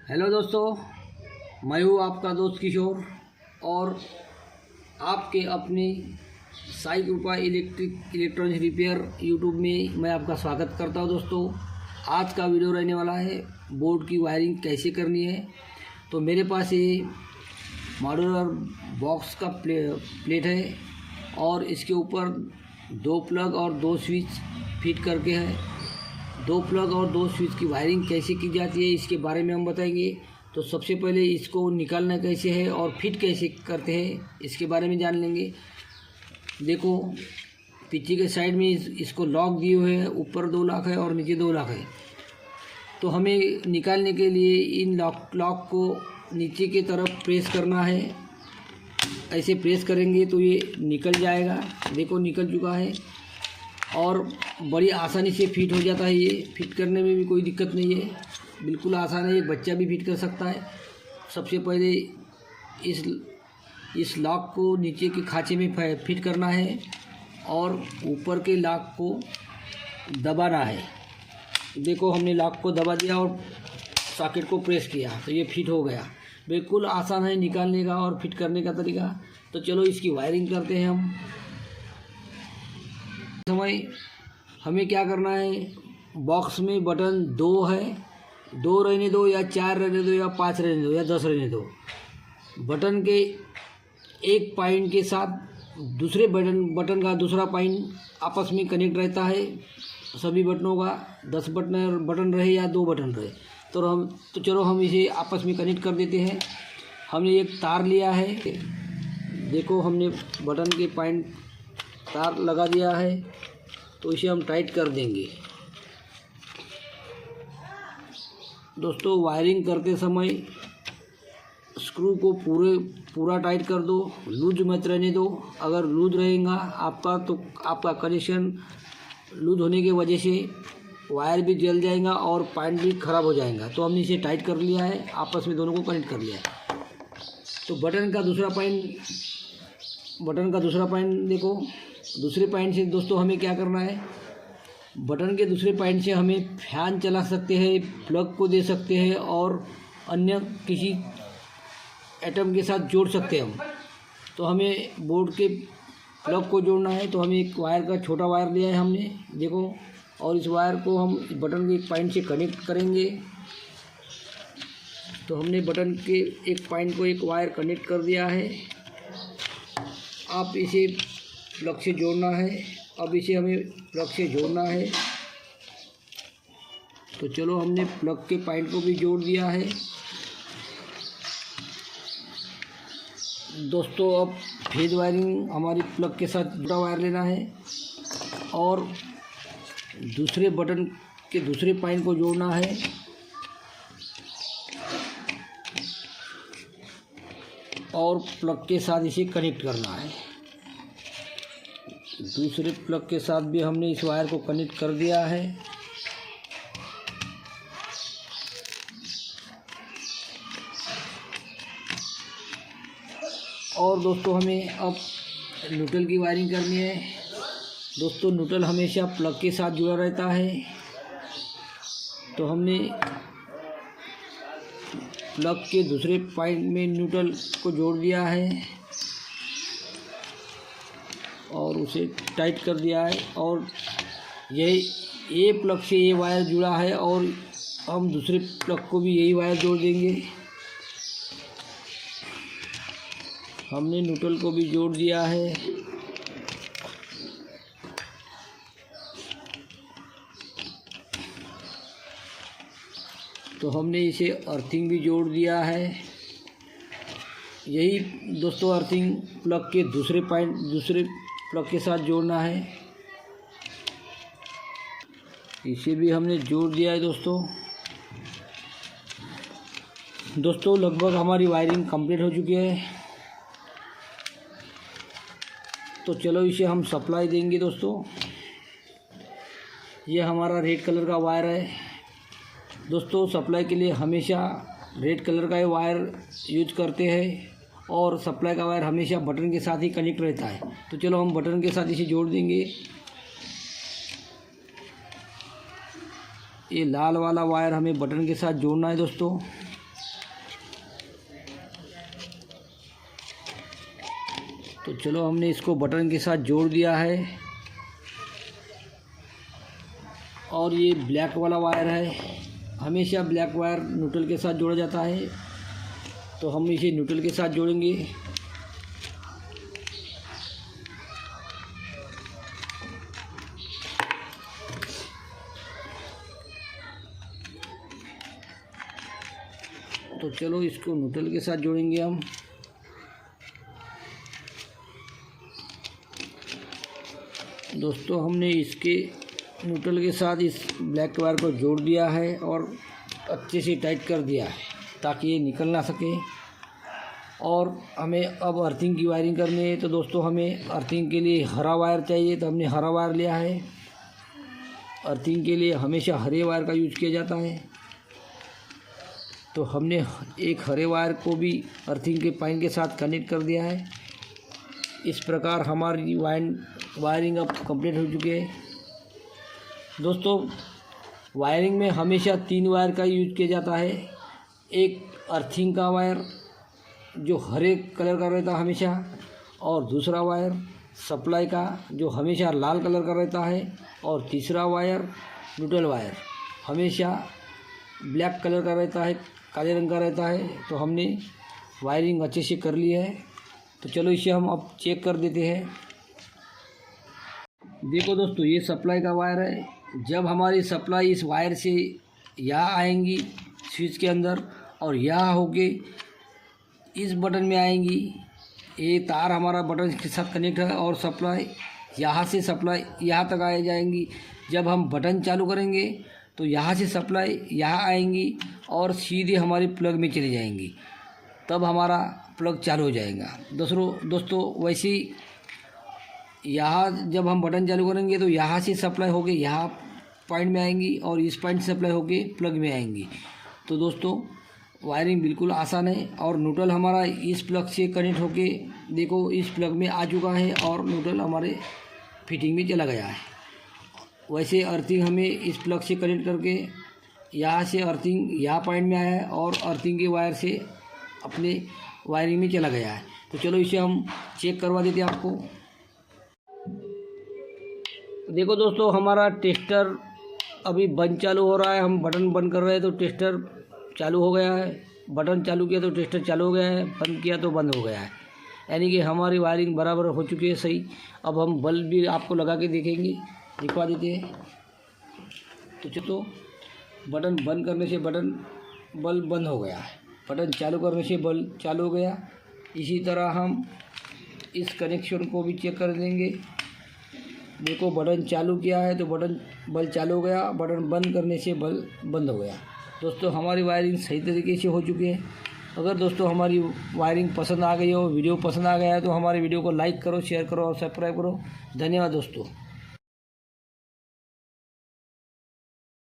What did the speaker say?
Hello दोस्तों, मैं हूँ आपका दोस्त किशोर और आपके अपने साई कृपा इलेक्ट्रॉनिक्स रिपेयर यूट्यूब में मैं आपका स्वागत करता हूँ। दोस्तों, आज का वीडियो रहने वाला है बोर्ड की वायरिंग कैसे करनी है। तो मेरे पास ये मॉड्यूलर बॉक्स का प्लेट है और इसके ऊपर 2 प्लग और 2 स्विच फिट करके है। 2 प्लग और 2 स्विच की वायरिंग कैसे की जाती है इसके बारे में हम बताएंगे। तो सबसे पहले इसको निकालना कैसे है और फिट कैसे करते हैं इसके बारे में जान लेंगे। देखो, पीछे के साइड में इसको लॉक दिए हुए हैं, ऊपर 2 लॉक है और नीचे 2 लॉक है। तो हमें निकालने के लिए इन लॉक को नीचे की तरफ प्रेस करना है। ऐसे प्रेस करेंगे तो ये निकल जाएगा। देखो, निकल चुका है और बड़ी आसानी से फिट हो जाता है। ये फिट करने में भी कोई दिक्कत नहीं है, बिल्कुल आसान है, एक बच्चा भी फिट कर सकता है। सबसे पहले इस लॉक को नीचे के खांचे में फिट करना है और ऊपर के लॉक को दबाना है। देखो, हमने लॉक को दबा दिया और सॉकेट को प्रेस किया तो ये फिट हो गया। बिल्कुल आसान है निकालने का और फिट करने का तरीका। तो चलो इसकी वायरिंग करते हैं हम। हमें क्या करना है, बॉक्स में बटन 2 है, 2 रहने दो या 4 रहने दो या 5 रहने दो या 10 रहने दो। बटन के एक पॉइंट के साथ दूसरे बटन का दूसरा पॉइंट आपस में कनेक्ट रहता है। सभी बटनों का 10 बटन रहे या 2 बटन रहे तो चलो हम इसे आपस में कनेक्ट कर देते हैं। हमने एक तार लिया है। देखो, हमने बटन के पॉइंट तार लगा दिया है तो इसे हम टाइट कर देंगे। दोस्तों, वायरिंग करते समय स्क्रू को पूरा टाइट कर दो, लूज मत रहने दो। अगर लूज रहेगा आपका तो आपका कनेक्शन लूज होने की वजह से वायर भी जल जाएगा और पॉइंट भी ख़राब हो जाएगा। तो हमने इसे टाइट कर लिया है, आपस में दोनों को कनेक्ट कर लिया है। तो बटन का दूसरा पॉइंट देखो, दूसरे पॉइंट से दोस्तों हमें क्या करना है, बटन के दूसरे पॉइंट से हमें फैन चला सकते हैं, प्लग को दे सकते हैं और अन्य किसी एटम के साथ जोड़ सकते हैं हम। तो हमें बोर्ड के प्लग को जोड़ना है तो हमें एक वायर का छोटा वायर लिया है हमने, देखो, और इस वायर को हम बटन के पॉइंट से कनेक्ट करेंगे। तो हमने बटन के एक पॉइंट को एक वायर कनेक्ट कर दिया है। आप इसे प्लग से जोड़ना है। अब इसे हमें प्लग से जोड़ना है। तो चलो, हमने प्लग के पॉइंट को भी जोड़ दिया है। दोस्तों, अब फेज वायरिंग हमारी प्लग के साथ जुड़ा वायर लेना है और दूसरे बटन के दूसरे पॉइंट को जोड़ना है। और प्लग के साथ इसे कनेक्ट करना है। दूसरे प्लग के साथ भी हमने इस वायर को कनेक्ट कर दिया है। और दोस्तों, हमें अब न्यूट्रल की वायरिंग करनी है। दोस्तों, न्यूट्रल हमेशा प्लग के साथ जुड़ा रहता है। तो हमने प्लग के दूसरे पॉइंट में न्यूट्रल को जोड़ दिया है और उसे टाइट कर दिया है। और ये प्लग से ये वायर जुड़ा है और हम दूसरे प्लग को भी यही वायर जोड़ देंगे। हमने न्यूट्रल को भी जोड़ दिया है। तो हमने इसे अर्थिंग भी जोड़ दिया है। यही दोस्तों अर्थिंग प्लग के दूसरे प्लग के साथ जोड़ना है। इसे भी हमने जोड़ दिया है। दोस्तों लगभग हमारी वायरिंग कंप्लीट हो चुकी है। तो चलो इसे हम सप्लाई देंगे। दोस्तों, ये हमारा रेड कलर का वायर है। दोस्तों, सप्लाई के लिए हमेशा रेड कलर का ये वायर यूज करते हैं और सप्लाई का वायर हमेशा बटन के साथ ही कनेक्ट रहता है। तो चलो हम बटन के साथ इसे जोड़ देंगे। ये लाल वाला वायर हमें बटन के साथ जोड़ना है दोस्तों। तो चलो हमने इसको बटन के साथ जोड़ दिया है। और ये ब्लैक वाला वायर है, हमेशा ब्लैक वायर न्यूट्रल के साथ जोड़ा जाता है, तो हम इसे न्यूट्रल के साथ जोड़ेंगे। तो चलो इसको न्यूट्रल के साथ जोड़ेंगे हम। दोस्तों हमने इसके न्यूट्रल के साथ इस ब्लैक वायर को जोड़ दिया है और अच्छे से टाइट कर दिया है ताकि ये निकल ना सके। और हमें अब अर्थिंग की वायरिंग करनी है, तो दोस्तों हमें अर्थिंग के लिए हरा वायर चाहिए, तो हमने हरा वायर लिया है। अर्थिंग के लिए हमेशा हरे वायर का यूज किया जाता है, तो हमने एक हरे वायर को भी अर्थिंग के पाइन के साथ कनेक्ट कर दिया है। इस प्रकार हमारी वायरिंग अब कंप्लीट हो चुकी है। दोस्तों वायरिंग में हमेशा 3 वायर का यूज किया जाता है। एक अर्थिंग का वायर जो हरे कलर का रहता है हमेशा, और दूसरा वायर सप्लाई का जो हमेशा लाल कलर का रहता है, और तीसरा वायर न्यूट्रल वायर हमेशा ब्लैक कलर का रहता है, काले रंग का रहता है। तो हमने वायरिंग अच्छे से कर ली है, तो चलो इसे हम अब चेक कर देते हैं। देखो दोस्तों ये सप्लाई का वायर है। जब हमारी सप्लाई इस वायर से यहाँ आएंगी स्विच के अंदर, और यहाँ होके इस बटन में आएंगी, ये तार हमारा बटन के साथ कनेक्ट है, और सप्लाई यहाँ से सप्लाई यहाँ तक आ जाएंगी। जब हम बटन चालू करेंगे तो यहाँ से सप्लाई यहाँ आएंगी और सीधे हमारी प्लग में चली जाएंगी, तब हमारा प्लग चालू हो जाएगा। दोस्तों वैसे ही यहाँ जब हम बटन चालू करेंगे तो यहाँ से सप्लाई होके यहाँ पॉइंट में आएंगी, और इस पॉइंट से सप्लाई होके प्लग में आएंगी। तो दोस्तों वायरिंग बिल्कुल आसान है। और न्यूट्रल हमारा इस प्लग से कनेक्ट होके देखो इस प्लग में आ चुका है, और न्यूट्रल हमारे फिटिंग में चला गया है। वैसे अर्थिंग हमें इस प्लग से कनेक्ट करके यहाँ से अर्थिंग यहाँ पॉइंट में आया है, और अर्थिंग के वायर से अपने वायरिंग में चला गया है। तो चलो इसे हम चेक करवा देते हैं आपको। देखो दोस्तों हमारा टेस्टर अभी बंद चालू हो रहा है। हम बटन बंद कर रहे हैं तो टेस्टर चालू हो गया है, बटन चालू किया तो टेस्टर चालू हो गया है, बंद किया तो बंद हो गया है। यानी कि हमारी वायरिंग बराबर हो चुकी है सही। अब हम बल्ब भी आपको लगा के देखेंगे, दिखवा देते हैं। तो चलो बटन बंद करने से बल्ब बंद हो गया है, बटन चालू करने से बल्ब चालू हो गया। इसी तरह हम इस कनेक्शन को भी चेक कर देंगे। देखो बटन चालू किया है तो बल्ब चालू हो गया, बटन बंद करने से बल्ब बंद हो गया। दोस्तों हमारी वायरिंग सही तरीके से हो चुकी है। अगर दोस्तों हमारी वायरिंग पसंद आ गई हो, वीडियो पसंद आ गया है, तो हमारे वीडियो को लाइक करो, शेयर करो और सब्सक्राइब करो। धन्यवाद दोस्तों।